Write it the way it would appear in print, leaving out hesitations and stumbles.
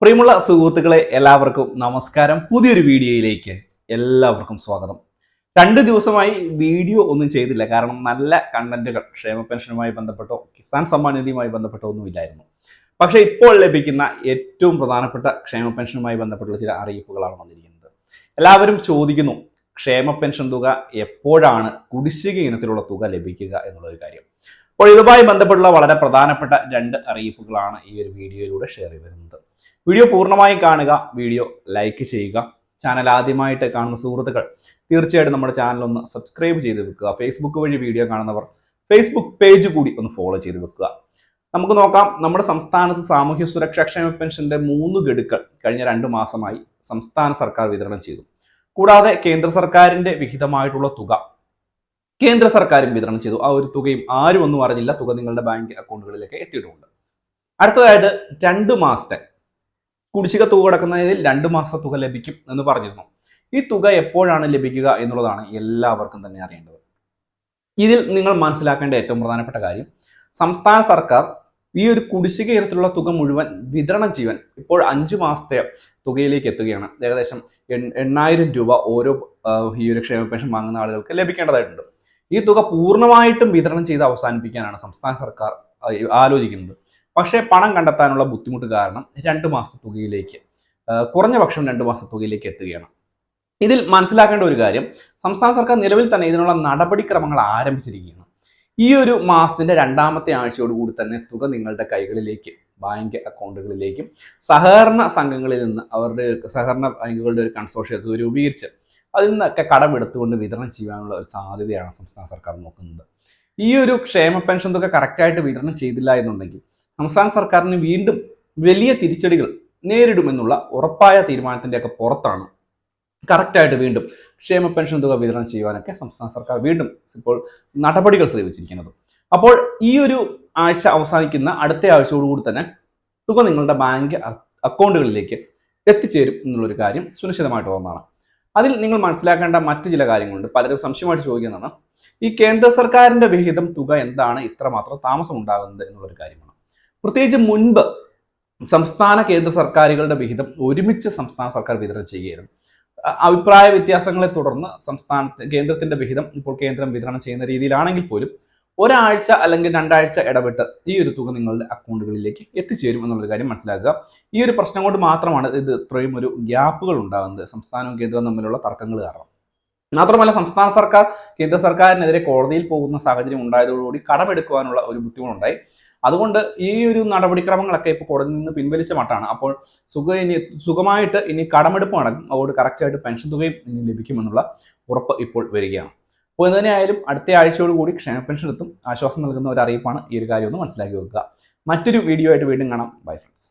പ്രിയമുള്ള സുഹൃത്തുക്കളെ എല്ലാവർക്കും നമസ്കാരം. പുതിയൊരു വീഡിയോയിലേക്ക് എല്ലാവർക്കും സ്വാഗതം. 2 ദിവസമായി വീഡിയോ ഒന്നും ചെയ്തില്ല. കാരണം നല്ല കണ്ടന്റുകൾ ക്ഷേമ പെൻഷനുമായി ബന്ധപ്പെട്ടോ കിസാൻ സമ്മാൻ നിധിയുമായി ബന്ധപ്പെട്ടോ ഒന്നുമില്ലായിരുന്നു. പക്ഷേ ഇപ്പോൾ ലഭിക്കുന്ന ഏറ്റവും പ്രധാനപ്പെട്ട ക്ഷേമ പെൻഷനുമായി ബന്ധപ്പെട്ടുള്ള ചില അറിയിപ്പുകളാണ് വന്നിരിക്കുന്നത്. എല്ലാവരും ചോദിക്കുന്നു, ക്ഷേമ പെൻഷൻ തുക എപ്പോഴാണ് കുടിശ്ശിക ഇനത്തിലുള്ള തുക ലഭിക്കുക എന്നുള്ളൊരു കാര്യം. അപ്പോൾ ഇതുമായി ബന്ധപ്പെട്ടുള്ള വളരെ പ്രധാനപ്പെട്ട 2 അറിയിപ്പുകളാണ് ഈ ഒരു വീഡിയോയിലൂടെ ഷെയർ ചെയ്ത് വരുന്നത്. വീഡിയോ പൂർണ്ണമായും കാണുക, വീഡിയോ ലൈക്ക് ചെയ്യുക. ചാനൽ ആദ്യമായിട്ട് കാണുന്ന സുഹൃത്തുക്കൾ തീർച്ചയായിട്ടും നമ്മുടെ ചാനൽ ഒന്ന് സബ്സ്ക്രൈബ് ചെയ്ത് വെക്കുക. ഫേസ്ബുക്ക് വഴി വീഡിയോ കാണുന്നവർ ഫേസ്ബുക്ക് പേജ് കൂടി ഒന്ന് ഫോളോ ചെയ്ത് വെക്കുക. നമുക്ക് നോക്കാം, നമ്മുടെ സംസ്ഥാനത്ത് സാമൂഹ്യ സുരക്ഷാ ക്ഷേമ പെൻഷന്റെ 3 ഗഡുക്കൾ കഴിഞ്ഞ 2 മാസമായി സംസ്ഥാന സർക്കാർ വിതരണം ചെയ്തു. കൂടാതെ കേന്ദ്ര സർക്കാരിന്റെ വിഹിതമായിട്ടുള്ള തുക കേന്ദ്ര സർക്കാരും വിതരണം ചെയ്തു. ആ ഒരു തുകയും ആരും ഒന്നും അറിഞ്ഞില്ല. തുക നിങ്ങളുടെ ബാങ്ക് അക്കൗണ്ടുകളിലേക്ക് എത്തിയിട്ടുണ്ട്. അടുത്തതായിട്ട് 2 മാസത്തെ കുടിശ്ശിക തുക കിടക്കുന്നതിൽ 2 മാസത്തെ തുക ലഭിക്കും എന്ന് പറഞ്ഞിരുന്നു. ഈ തുക എപ്പോഴാണ് ലഭിക്കുക എന്നുള്ളതാണ് എല്ലാവർക്കും തന്നെ അറിയേണ്ടത്. ഇതിൽ നിങ്ങൾ മനസ്സിലാക്കേണ്ട ഏറ്റവും പ്രധാനപ്പെട്ട കാര്യം, സംസ്ഥാന സർക്കാർ ഈ ഒരു കുടിശ്ശിക ഇനത്തിലുള്ള തുക മുഴുവൻ വിതരണം ചെയ്യാൻ ഇപ്പോൾ 5 മാസത്തെ തുകയിലേക്ക് എത്തുകയാണ്. ഏകദേശം 8,000 രൂപ ഓരോ ഈ ഒരു ക്ഷേമ പെൻഷൻ വാങ്ങുന്ന ആളുകൾക്ക് ലഭിക്കേണ്ടതായിട്ടുണ്ട്. ഈ തുക പൂർണ്ണമായിട്ടും വിതരണം ചെയ്ത് അവസാനിപ്പിക്കാനാണ് സംസ്ഥാന സർക്കാർ ആലോചിക്കുന്നത്. പക്ഷേ പണം കണ്ടെത്താനുള്ള ബുദ്ധിമുട്ട് കാരണം 2 മാസത്തെ തുകയിലേക്ക്, കുറഞ്ഞ പക്ഷം 2 മാസത്തെ തുകയിലേക്ക് എത്തുകയാണ്. ഇതിൽ മനസ്സിലാക്കേണ്ട ഒരു കാര്യം, സംസ്ഥാന സർക്കാർ നിലവിൽ തന്നെ ഇതിനുള്ള നടപടിക്രമങ്ങൾ ആരംഭിച്ചിരിക്കുകയാണ്. ഈ ഒരു മാസത്തിന്റെ 2ാമത്തെ ആഴ്ചയോടുകൂടി തന്നെ തുക നിങ്ങളുടെ കൈകളിലേക്ക്, ബാങ്ക് അക്കൗണ്ടുകളിലേക്കും സഹകരണ സംഘങ്ങളിൽ നിന്ന്, അവരുടെ സഹകരണ ബാങ്കുകളുടെ ഒരു കൺസോർഷ്യത്തെ രൂപീകരിച്ച് അതിൽ നിന്നൊക്കെ കടമെടുത്തുകൊണ്ട് വിതരണം ചെയ്യാനുള്ള ഒരു സാധ്യതയാണ് സംസ്ഥാന സർക്കാർ നോക്കുന്നത്. ഈ ഒരു ക്ഷേമ പെൻഷൻ തുക കറക്റ്റായിട്ട് വിതരണം ചെയ്തില്ല എന്നുണ്ടെങ്കിൽ സംസ്ഥാന സർക്കാരിന് വീണ്ടും വലിയ തിരിച്ചടികൾ നേരിടുമെന്നുള്ള ഉറപ്പായ തീരുമാനത്തിൻ്റെയൊക്കെ പുറത്താണ് കറക്റ്റായിട്ട് വീണ്ടും ക്ഷേമ പെൻഷൻ തുക വിതരണം ചെയ്യുവാനൊക്കെ സംസ്ഥാന സർക്കാർ വീണ്ടും ഇപ്പോൾ നടപടികൾ സ്വീകരിച്ചിരിക്കുന്നത്. അപ്പോൾ ഈ ഒരു ആഴ്ച അവസാനിക്കുന്ന അടുത്ത ആഴ്ചയോടുകൂടി തന്നെ തുക നിങ്ങളുടെ ബാങ്ക് അക്കൗണ്ടുകളിലേക്ക് എത്തിച്ചേരും എന്നുള്ളൊരു കാര്യം സുനിശ്ചിതമായിട്ട് ഒന്നാണ്. അതിൽ നിങ്ങൾ മനസ്സിലാക്കേണ്ട മറ്റു ചില കാര്യങ്ങളുണ്ട്. പലരും സംശയമായിട്ട് ചോദിക്കുന്നതാണ്, ഈ കേന്ദ്ര സർക്കാരിന്റെ വിഹിതം തുക എന്താണ് ഇത്രമാത്രം താമസം ഉണ്ടാകുന്നത് എന്നുള്ളൊരു കാര്യമാണ്. പ്രത്യേകിച്ച് മുൻപ് സംസ്ഥാന കേന്ദ്ര സർക്കാരുകളുടെ വിഹിതം ഒരുമിച്ച് സംസ്ഥാന സർക്കാർ വിതരണം ചെയ്യുകയായിരുന്നു. അഭിപ്രായ വ്യത്യാസങ്ങളെ തുടർന്ന് കേന്ദ്രത്തിന്റെ വിഹിതം ഇപ്പോൾ കേന്ദ്രം വിതരണം ചെയ്യുന്ന രീതിയിലാണെങ്കിൽ പോലും ഒരാഴ്ച അല്ലെങ്കിൽ 2 ആഴ്ച ഇടവിട്ട് ഈ ഒരു തുക നിങ്ങളുടെ അക്കൗണ്ടുകളിലേക്ക് എത്തിച്ചേരും എന്നുള്ളൊരു കാര്യം മനസ്സിലാക്കുക. ഈ ഒരു പ്രശ്നം കൊണ്ട് മാത്രമാണ് ഇത് ഇത്രയും ഒരു ഗ്യാപ്പുകൾ ഉണ്ടാകുന്നത്, സംസ്ഥാനവും കേന്ദ്രവും തമ്മിലുള്ള തർക്കങ്ങൾ കാരണം. മാത്രമല്ല, സംസ്ഥാന സർക്കാർ കേന്ദ്ര സർക്കാരിനെതിരെ കോടതിയിൽ പോകുന്ന സാഹചര്യം ഉണ്ടായതോടുകൂടി കടമെടുക്കുവാനുള്ള ഒരു ബുദ്ധിമുട്ടുണ്ടായി. അതുകൊണ്ട് ഈ ഒരു നടപടിക്രമങ്ങളൊക്കെ ഇപ്പോൾ കോടതിയിൽ നിന്ന് പിൻവലിച്ച മട്ടാണ്. അപ്പോൾ സുഖമായിട്ട് ഇനി കടമെടുപ്പ് നടക്കും. അതുകൊണ്ട് കറക്റ്റായിട്ട് പെൻഷൻ തുകയും ഇനി ലഭിക്കുമെന്നുള്ള ഉറപ്പ് ഇപ്പോൾ വരികയാണ്. അപ്പോൾ എന്തുതന്നെയായാലും അടുത്ത ആഴ്ചയോടുകൂടി ക്ഷേമ പെൻഷൻ എത്തും. ആശ്വാസം നൽകുന്ന ഒരു അറിയിപ്പാണ്. ഈ ഒരു കാര്യം ഒന്ന് മനസ്സിലാക്കി വെക്കുക. മറ്റൊരു വീഡിയോ ആയിട്ട് വീണ്ടും കാണാം. Bye friends.